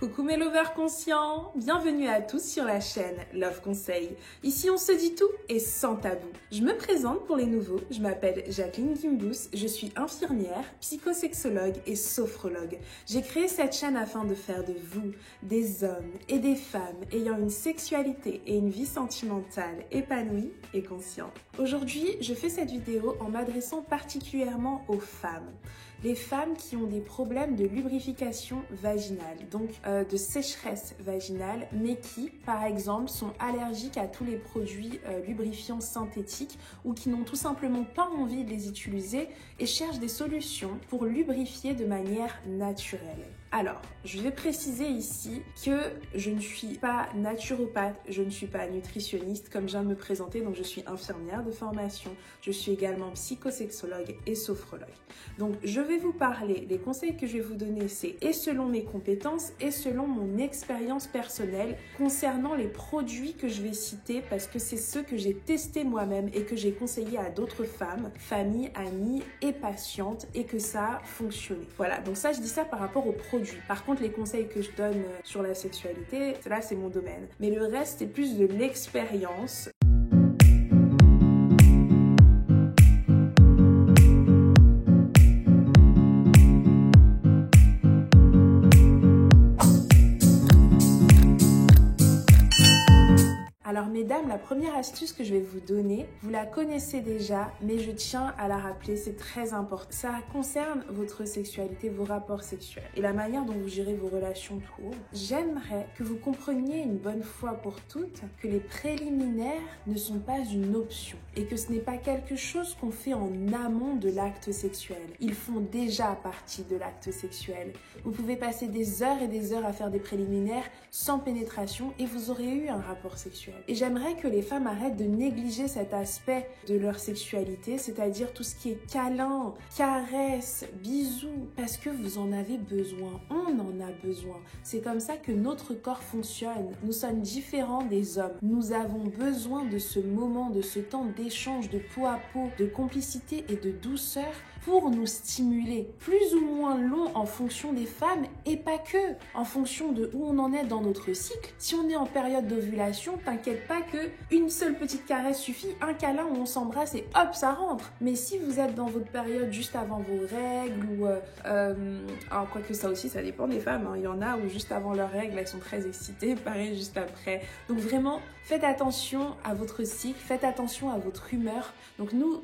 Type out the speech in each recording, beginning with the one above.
Coucou mes lovers conscients, bienvenue à tous sur la chaîne Love Conseil. Ici on se dit tout et sans tabou. Je me présente pour les nouveaux, je m'appelle Jacqueline Gimbous, je suis infirmière, psychosexologue et sophrologue. J'ai créé cette chaîne afin de faire de vous des hommes et des femmes ayant une sexualité et une vie sentimentale épanouie et consciente. Aujourd'hui, je fais cette vidéo en m'adressant particulièrement aux femmes. Les femmes qui ont des problèmes de lubrification vaginale, donc de sécheresse vaginale, mais qui, par exemple, sont allergiques à tous les produits lubrifiants synthétiques ou qui n'ont tout simplement pas envie de les utiliser et cherchent des solutions pour lubrifier de manière naturelle. Alors, je vais préciser ici que je ne suis pas naturopathe, je ne suis pas nutritionniste comme je viens de me présenter, donc je suis infirmière de formation, je suis également psychosexologue et sophrologue. Donc, je vais vous parler, les conseils que je vais vous donner, c'est et selon mes compétences et selon mon expérience personnelle concernant les produits que je vais citer parce que c'est ceux que j'ai testés moi-même et que j'ai conseillé à d'autres femmes, familles, amies et patientes et que ça a fonctionné. Voilà, donc ça, je dis ça par rapport aux produits. Par contre, les conseils que je donne sur la sexualité, là, c'est mon domaine. Mais le reste, c'est plus de l'expérience. Alors mesdames, la première astuce que je vais vous donner, vous la connaissez déjà, mais je tiens à la rappeler, c'est très important. Ça concerne votre sexualité, vos rapports sexuels et la manière dont vous gérez vos relations pour. J'aimerais que vous compreniez une bonne fois pour toutes que les préliminaires ne sont pas une option et que ce n'est pas quelque chose qu'on fait en amont de l'acte sexuel. Ils font déjà partie de l'acte sexuel. Vous pouvez passer des heures et des heures à faire des préliminaires sans pénétration et vous aurez eu un rapport sexuel. Et j'aimerais que les femmes arrêtent de négliger cet aspect de leur sexualité, c'est-à-dire tout ce qui est câlin, caresses, bisous, parce que vous en avez besoin, on en a besoin. C'est comme ça que notre corps fonctionne. Nous sommes différents des hommes. Nous avons besoin de ce moment, de ce temps d'échange, de peau à peau, de complicité et de douceur pour nous stimuler, plus ou moins long en fonction des femmes et pas que, en fonction de où on en est dans notre cycle. Si on est en période d'ovulation, t'inquiète pas que une seule petite caresse suffit, un câlin où on s'embrasse et hop, ça rentre. Mais si vous êtes dans votre période juste avant vos règles ou... alors quoique ça aussi, ça dépend des femmes, hein. Il y en a où juste avant leurs règles, elles sont très excitées, pareil juste après. Donc vraiment, faites attention à votre cycle, faites attention à votre humeur. Donc nous,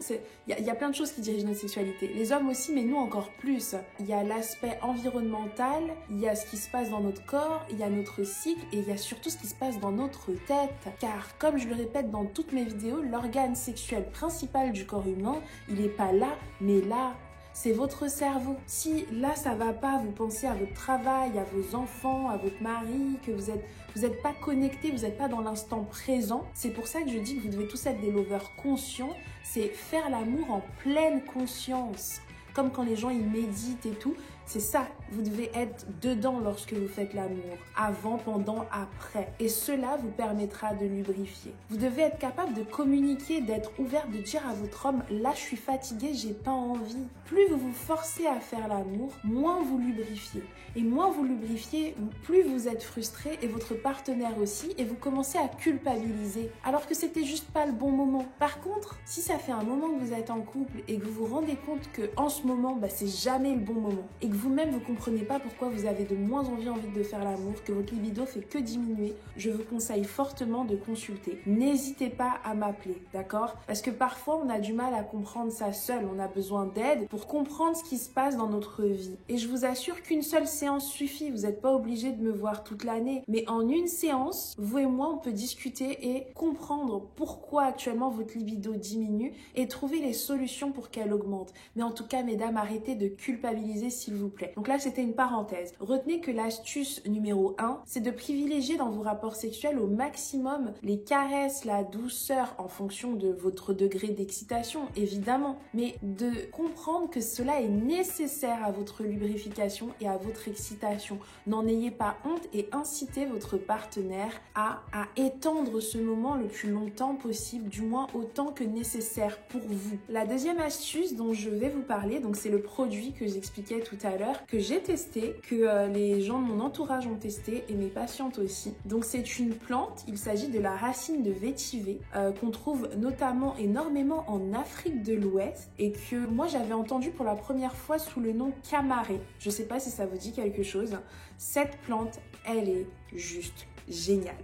il y a plein de choses qui dirigent notre sexualité. Les hommes aussi, mais nous encore plus. Il y a l'aspect environnemental, il y a ce qui se passe dans notre corps, il y a notre cycle et il y a surtout ce qui se passe dans notre tête. Car comme je le répète dans toutes mes vidéos, l'organe sexuel principal du corps humain, il n'est pas là, mais là. C'est votre cerveau. Si là ça va pas, vous pensez à votre travail, à vos enfants, à votre mari, que vous êtes pas connecté, vous n'êtes pas dans l'instant présent. C'est pour ça que je dis que vous devez tous être des lovers conscients. C'est faire l'amour en pleine conscience. Comme quand les gens ils méditent et tout. C'est ça, vous devez être dedans lorsque vous faites l'amour, avant, pendant, après. Et cela vous permettra de lubrifier. Vous devez être capable de communiquer, d'être ouvert, de dire à votre homme, là je suis fatiguée, j'ai pas envie. Plus vous vous forcez à faire l'amour, moins vous lubrifiez. Et moins vous lubrifiez, plus vous êtes frustré et votre partenaire aussi, et vous commencez à culpabiliser, alors que c'était juste pas le bon moment. Par contre, si ça fait un moment que vous êtes en couple et que vous vous rendez compte que en ce moment, c'est jamais le bon moment, et que vous-même, vous comprenez pas pourquoi vous avez de moins envie de faire l'amour, que votre libido fait que diminuer, je vous conseille fortement de consulter. N'hésitez pas à m'appeler, d'accord? Parce que parfois, on a du mal à comprendre ça seul. On a besoin d'aide pour comprendre ce qui se passe dans notre vie. Et je vous assure qu'une seule séance suffit. Vous n'êtes pas obligé de me voir toute l'année. Mais en une séance, vous et moi, on peut discuter et comprendre pourquoi actuellement votre libido diminue et trouver les solutions pour qu'elle augmente. Mais en tout cas, mesdames, arrêtez de culpabiliser, s'il vous plaît. Donc là, c'était une parenthèse. Retenez que l'astuce numéro 1, c'est de privilégier dans vos rapports sexuels au maximum les caresses, la douceur en fonction de votre degré d'excitation, évidemment, mais de comprendre que cela est nécessaire à votre lubrification et à votre excitation. N'en ayez pas honte et incitez votre partenaire à étendre ce moment le plus longtemps possible, du moins autant que nécessaire pour vous. La deuxième astuce dont je vais vous parler, donc c'est le produit que j'expliquais tout à l'heure. l'heure, que j'ai testé, que les gens de mon entourage ont testé et mes patientes aussi. Donc c'est une plante, il s'agit de la racine de vétiver qu'on trouve notamment énormément en Afrique de l'Ouest et que moi j'avais entendu pour la première fois sous le nom camaré. Je sais pas si ça vous dit quelque chose. Cette plante, elle est juste géniale.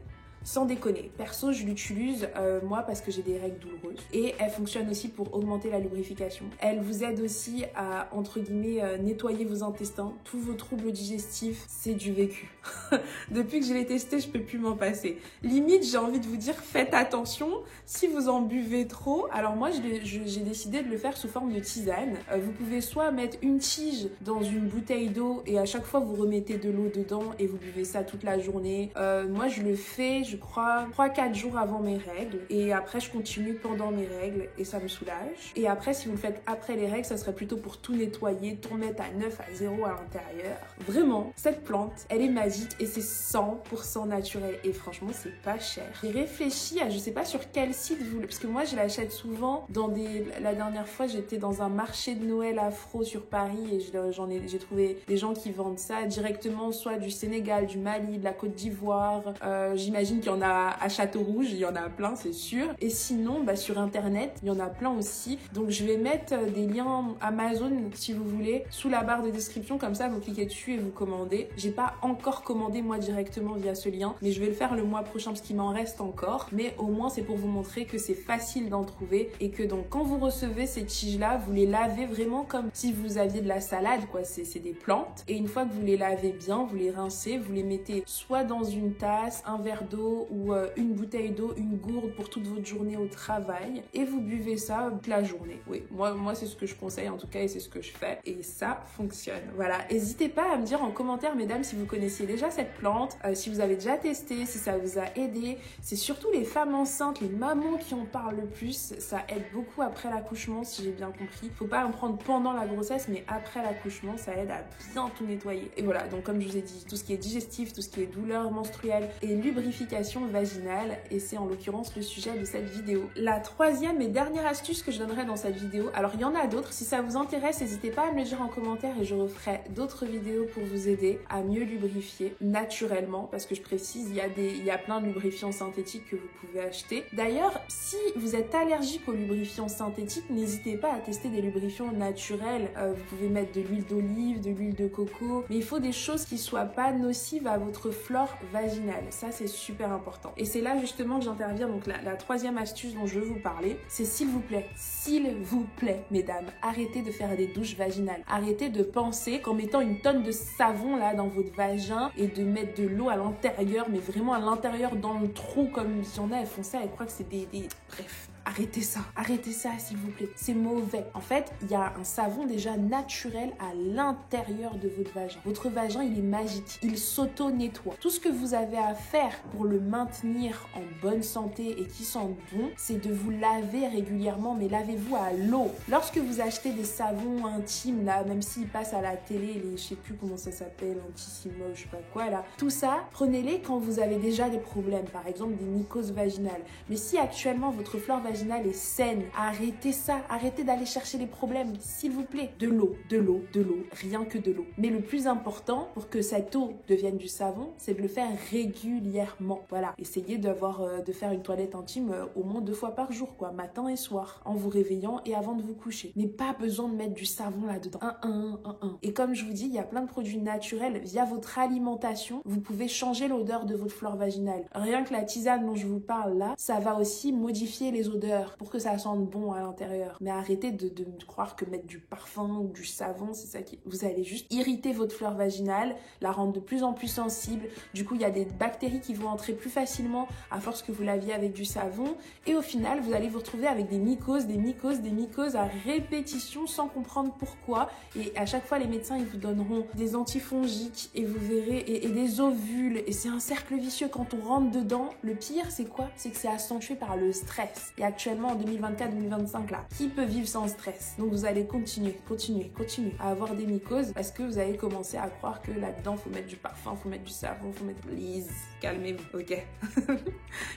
Sans déconner, perso je l'utilise moi parce que j'ai des règles douloureuses et elle fonctionne aussi pour augmenter la lubrification. Elle vous aide aussi à entre guillemets nettoyer vos intestins, tous vos troubles digestifs, c'est du vécu. Depuis que je l'ai testé, je peux plus m'en passer. Limite j'ai envie de vous dire faites attention si vous en buvez trop. Alors moi j'ai décidé de le faire sous forme de tisane. Vous pouvez soit mettre une tige dans une bouteille d'eau et à chaque fois vous remettez de l'eau dedans et vous buvez ça toute la journée. Moi je le fais, je crois 3-4 jours avant mes règles et après je continue pendant mes règles et ça me soulage. Et après si vous le faites après les règles, ça serait plutôt pour tout nettoyer, tout remettre à 9 à 0 à l'intérieur. Vraiment, cette plante, elle est magique et c'est 100% naturel et franchement c'est pas cher. J'ai réfléchi à je sais pas sur quel site vous parce que moi je l'achète souvent dans la dernière fois j'étais dans un marché de Noël afro sur Paris et j'ai trouvé des gens qui vendent ça directement soit du Sénégal, du Mali, de la Côte d'Ivoire. J'imagine qu'il y en a à Château-Rouge, il y en a plein, c'est sûr. Et sinon, sur Internet, il y en a plein aussi. Donc, je vais mettre des liens Amazon, si vous voulez, sous la barre de description. Comme ça, vous cliquez dessus et vous commandez. J'ai pas encore commandé, moi, directement via ce lien. Mais je vais le faire le mois prochain parce qu'il m'en reste encore. Mais au moins, c'est pour vous montrer que c'est facile d'en trouver. Et que donc, quand vous recevez ces tiges-là, vous les lavez vraiment comme si vous aviez de la salade, quoi. C'est des plantes. Et une fois que vous les lavez bien, vous les rincez, vous les mettez soit dans une tasse, un verre d'eau, ou une bouteille d'eau, une gourde pour toute votre journée au travail et vous buvez ça toute la journée. Oui, moi c'est ce que je conseille en tout cas et c'est ce que je fais et ça fonctionne. Voilà, n'hésitez pas à me dire en commentaire mesdames si vous connaissiez déjà cette plante, si vous avez déjà testé, si ça vous a aidé. C'est surtout les femmes enceintes, les mamans qui en parlent le plus, ça aide beaucoup après l'accouchement si j'ai bien compris. Faut pas en prendre pendant la grossesse mais après l'accouchement ça aide à bien tout nettoyer. Et voilà, donc comme je vous ai dit, tout ce qui est digestif, tout ce qui est douleur menstruelle et lubrification vaginale et c'est en l'occurrence le sujet de cette vidéo. La troisième et dernière astuce que je donnerai dans cette vidéo, alors il y en a d'autres, si ça vous intéresse n'hésitez pas à me le dire en commentaire et je referai d'autres vidéos pour vous aider à mieux lubrifier naturellement parce que je précise il y a plein de lubrifiants synthétiques que vous pouvez acheter. D'ailleurs si vous êtes allergique aux lubrifiants synthétiques n'hésitez pas à tester des lubrifiants naturels, vous pouvez mettre de l'huile d'olive, de l'huile de coco mais il faut des choses qui soient pas nocives à votre flore vaginale, ça c'est super important. Et c'est là justement que j'interviens, donc la troisième astuce dont je veux vous parler, c'est s'il vous plaît, mesdames, arrêtez de faire des douches vaginales. Arrêtez de penser qu'en mettant une tonne de savon là dans votre vagin et de mettre de l'eau à l'intérieur, mais vraiment à l'intérieur dans le trou comme si on a, elles font ça, elles croient que c'est Bref. Arrêtez ça s'il vous plaît, c'est mauvais. En fait, il y a un savon déjà naturel à l'intérieur de votre vagin. Votre vagin, il est magique, il s'auto-nettoie. Tout ce que vous avez à faire pour le maintenir en bonne santé et qui sent bon, c'est de vous laver régulièrement, mais lavez-vous à l'eau. Lorsque vous achetez des savons intimes, là, même s'ils passent à la télé, je sais plus comment ça s'appelle, Antissimo, je sais pas quoi, là, tout ça, prenez-les quand vous avez déjà des problèmes, par exemple des mycoses vaginales. Mais si actuellement votre flore vaginale est saine, arrêtez ça, arrêtez d'aller chercher les problèmes, s'il vous plaît. De l'eau, rien que de l'eau. Mais le plus important pour que cette eau devienne du savon, c'est de le faire régulièrement. Voilà, essayez de faire une toilette intime au moins 2 fois par jour, quoi, matin et soir, en vous réveillant et avant de vous coucher. Mais pas besoin de mettre du savon là-dedans. Et comme je vous dis, il y a plein de produits naturels via votre alimentation. Vous pouvez changer l'odeur de votre flore vaginale. Rien que la tisane dont je vous parle là, ça va aussi modifier les odeurs pour que ça sente bon à l'intérieur. Mais arrêtez de croire que mettre du parfum ou du savon, c'est ça qui... Vous allez juste irriter votre flore vaginale, la rendre de plus en plus sensible. Du coup, il y a des bactéries qui vont entrer plus facilement à force que vous laviez avec du savon. Et au final, vous allez vous retrouver avec des mycoses à répétition sans comprendre pourquoi. Et à chaque fois, les médecins, ils vous donneront des antifongiques et vous verrez, et des ovules. Et c'est un cercle vicieux. Quand on rentre dedans, le pire, c'est quoi? C'est que c'est accentué par le stress. Il y a actuellement en 2024-2025 là, qui peut vivre sans stress? Donc vous allez continuer à avoir des mycoses parce que vous avez commencé à croire que là-dedans, faut mettre du parfum, faut mettre du savon, faut mettre... Please, calmez-vous, ok?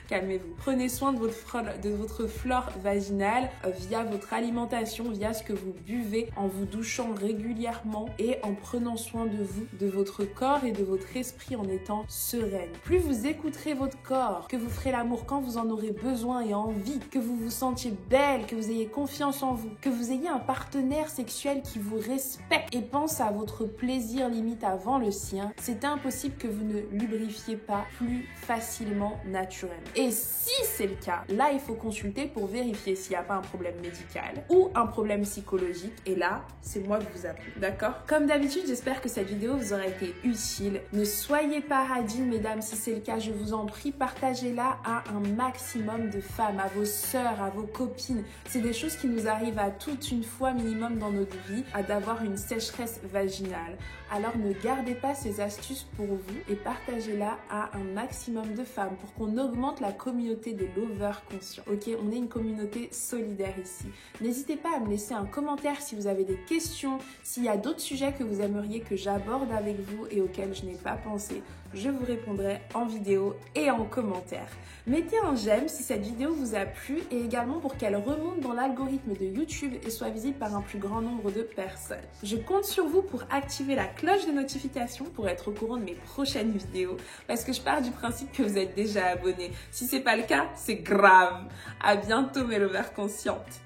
Calmez-vous. Prenez soin de votre flore vaginale via votre alimentation, via ce que vous buvez, en vous douchant régulièrement et en prenant soin de vous, de votre corps et de votre esprit en étant sereine. Plus vous écouterez votre corps, que vous ferez l'amour quand vous en aurez besoin et envie, que vous vous sentiez belle, que vous ayez confiance en vous, que vous ayez un partenaire sexuel qui vous respecte et pense à votre plaisir limite avant le sien, c'est impossible que vous ne lubrifiez pas plus facilement naturellement. Et si c'est le cas, là il faut consulter pour vérifier s'il n'y a pas un problème médical ou un problème psychologique, et là c'est moi que vous appelez, d'accord? Comme d'habitude, j'espère que cette vidéo vous aura été utile. Ne soyez pas radines, mesdames, si c'est le cas, je vous en prie, partagez-la à un maximum de femmes, à vos sœurs, à vos copines. C'est des choses qui nous arrivent à toute une fois minimum dans notre vie, à d'avoir une sécheresse vaginale. Alors ne gardez pas ces astuces pour vous et partagez-la à un maximum de femmes pour qu'on augmente la communauté des lovers conscients. Ok, on est une communauté solidaire ici. N'hésitez pas à me laisser un commentaire si vous avez des questions, s'il y a d'autres sujets que vous aimeriez que j'aborde avec vous et auxquels je n'ai pas pensé. Je vous répondrai en vidéo et en commentaire. Mettez un j'aime si cette vidéo vous a plu et également pour qu'elle remonte dans l'algorithme de YouTube et soit visible par un plus grand nombre de personnes. Je compte sur vous pour activer la cloche de notification pour être au courant de mes prochaines vidéos parce que je pars du principe que vous êtes déjà abonnés. Si c'est pas le cas, c'est grave. À bientôt mes lovers conscientes.